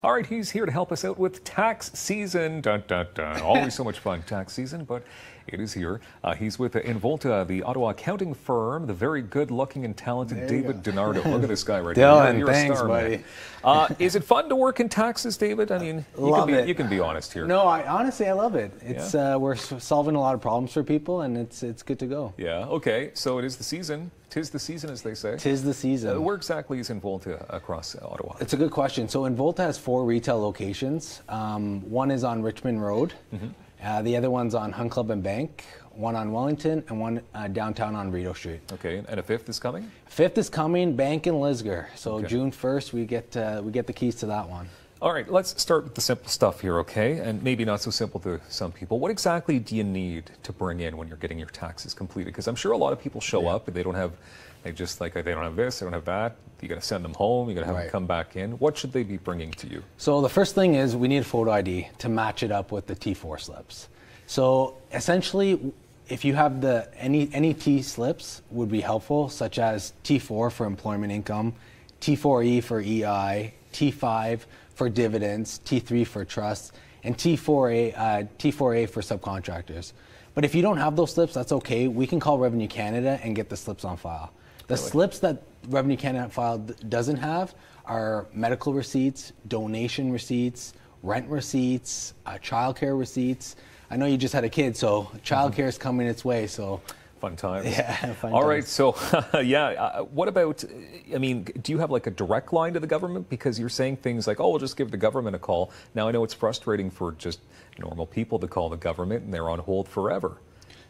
All right, he's here to help us out with tax season. Dun, dun, dun. Always so much fun, tax season, but it is here. He's with Envolta, the Ottawa accounting firm, the very good-looking and talented David Dinardo. Look at this guy right Dylan, here. thanks, a star, buddy. Is it fun to work in taxes, David? I mean, you can be honest here. No, honestly, I love it. It's we're solving a lot of problems for people, and it's good to go. Yeah. Okay. So it is the season. 'Tis the season, as they say. 'Tis the season. Where exactly is Envolta across Ottawa? It's a good question. So Envolta has 4 retail locations. One is on Richmond Road. Mm-hmm. The other one's on Hunt Club and Bank. One on Wellington, and one downtown on Rideau Street. Okay, and a 5th is coming? 5th is coming, Bank in Lisgar. So okay. June 1st, we get the keys to that one. All right, let's start with the simple stuff here, okay? And maybe not so simple to some people. What exactly do you need to bring in when you're getting your taxes completed? Because I'm sure a lot of people show up and they don't have this, they don't have that. You got to send them home. You got to have them come back in. What should they be bringing to you? So the first thing is we need a photo ID to match it up with the T4 slips. So essentially, if you have any T slips would be helpful, such as T4 for employment income, T4E for EI, T5 for dividends, T3 for trusts, and T4A for subcontractors. But if you don't have those slips, that's okay. We can call Revenue Canada and get the slips on file. The slips that Revenue Canada file doesn't have are medical receipts, donation receipts, rent receipts, childcare receipts. I know you just had a kid, so childcare is coming its way. So fun times. Yeah, fun All times. right, so what about, I mean, do you have like a direct line to the government? Because you're saying things like, oh, we'll just give the government a call. Now, I know it's frustrating for just normal people to call the government and they're on hold forever.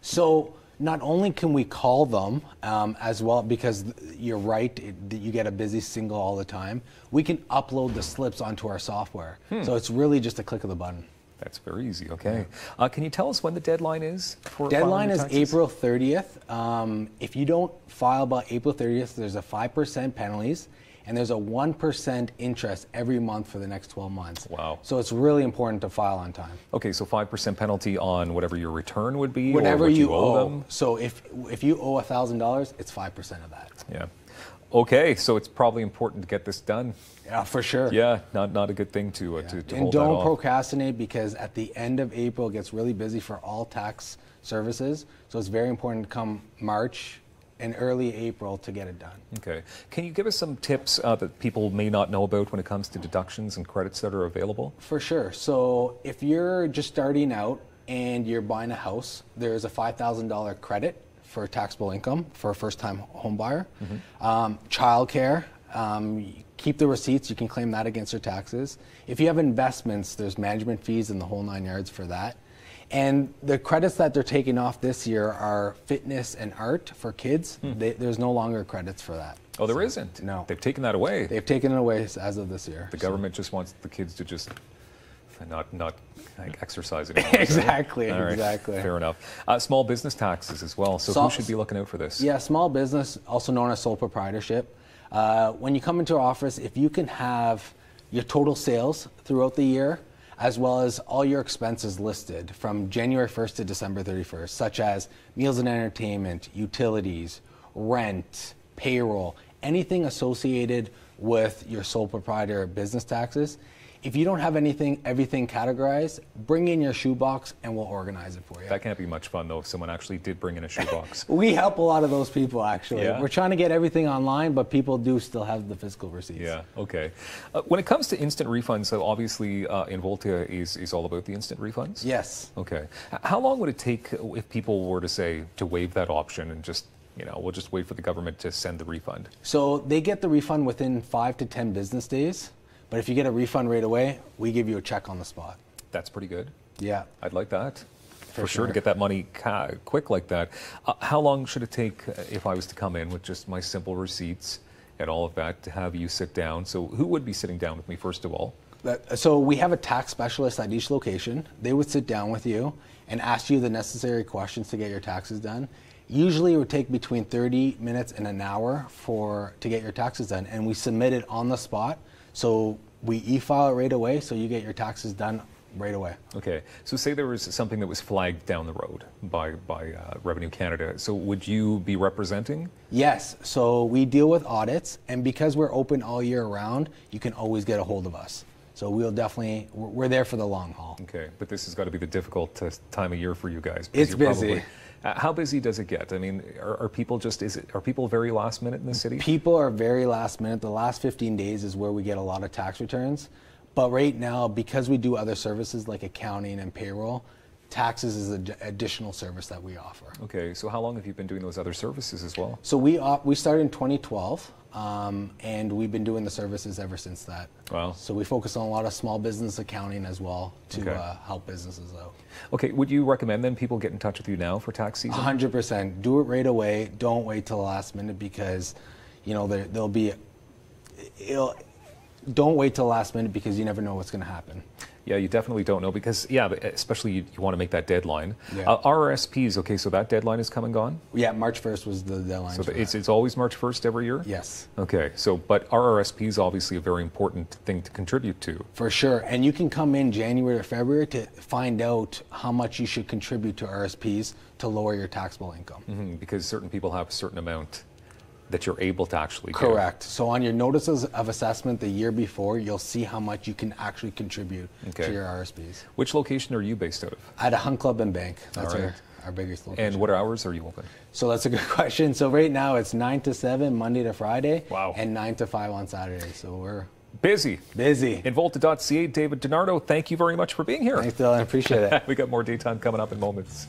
So not only can we call them as well, because you're right, you get a busy signal all the time, we can upload the slips onto our software. So it's really just a click of the button. That's very easy, okay. Can you tell us when the deadline is for Deadline is taxes? April 30th. If you don't file by April 30th, there's a 5% penalties, and there's a 1% interest every month for the next 12 months. Wow. So it's really important to file on time. Okay, so 5% penalty on whatever your return would be? Whatever or what you owe owe them? So if you owe $1,000, it's 5% of that. Yeah. Okay, so it's probably important to get this done. Yeah, for sure. Yeah, not a good thing to hold that off. And don't procrastinate, because at the end of April it gets really busy for all tax services. So it's very important to come March and early April to get it done. Okay. Can you give us some tips that people may not know about when it comes to deductions and credits that are available? For sure. So if you're just starting out and you're buying a house, there's a $5,000 credit for taxable income for a first-time home buyer. Childcare, keep the receipts, you can claim that against your taxes. If you have investments, there's management fees and the whole 9 yards for that. And the credits that they're taking off this year are fitness and art for kids. There's no longer credits for that. Oh, there isn't? No. They've taken that away? They've taken it away as of this year. The government just wants the kids to just not exercise anymore. Exactly, right. Exactly. Fair enough. Small business taxes as well. So who should be looking out for this? Yeah, small business, also known as sole proprietorship. When you come into our office, if you can have your total sales throughout the year, as well as all your expenses listed from January 1st to December 31st, such as meals and entertainment, utilities, rent, payroll, anything associated with your sole proprietor business taxes. If you don't have everything categorized, bring in your shoebox and we'll organize it for you. That can't be much fun, though, if someone actually did bring in a shoebox. We help a lot of those people, actually. Yeah. We're trying to get everything online, but people do still have the physical receipts. Yeah, okay. When it comes to instant refunds, so obviously Envolta is all about the instant refunds? Yes. Okay. How long would it take if people were to say to waive that option and just, we'll just wait for the government to send the refund? So they get the refund within 5 to 10 business days. But if you get a refund right away, we give you a check on the spot. That's pretty good. Yeah. I'd like that. For sure, to get that money quick like that. How long should it take if I was to come in with just my simple receipts and all of that to have you sit down? So who would be sitting down with me, first of all? So we have a tax specialist at each location. They would sit down with you and ask you the necessary questions to get your taxes done. Usually it would take between 30 minutes and an hour to get your taxes done, and we submit it on the spot. So we e-file it right away, so you get your taxes done right away. Okay. So say there was something that was flagged down the road by Revenue Canada. So would you be representing? Yes. So we deal with audits, and because we're open all year round, you can always get a hold of us. So we're there for the long haul. Okay, but this has got to be the difficult time of year for you guys. It's busy. How busy does it get? I mean, are people are people very last minute in the city? People are very last minute. The last 15 days is where we get a lot of tax returns. But right now, because we do other services like accounting and payroll, taxes is an additional service that we offer. Okay, so how long have you been doing those other services as well? So we started in 2012, and we've been doing the services ever since that. Wow. So we focus on a lot of small business accounting as well to help businesses out. Okay, would you recommend then people get in touch with you now for tax season? 100%. Do it right away. Don't wait till the last minute because, don't wait till the last minute because you never know what's going to happen. Yeah, you definitely don't know because, especially you want to make that deadline. Yeah. RRSPs, okay, so that deadline is come and gone? Yeah, March 1st was the deadline. So it's always March 1st every year? Yes. Okay, so, but RRSP is obviously a very important thing to contribute to. For sure, and you can come in January or February to find out how much you should contribute to RSPs to lower your taxable income. Mm-hmm, because certain people have a certain amount that you're able to actually give. Correct. So on your notices of assessment the year before, you'll see how much you can actually contribute to your RSPs. Which location are you based out of? At a Hunt Club and Bank. That's right. our biggest location. And what hours are you open? So that's a good question. So right now it's 9 to 7, Monday to Friday. Wow. And 9 to 5 on Saturday. So we're busy. Envolta.ca. David Dinardo, thank you very much for being here. Thanks, Dylan. I appreciate it. We got more daytime coming up in moments.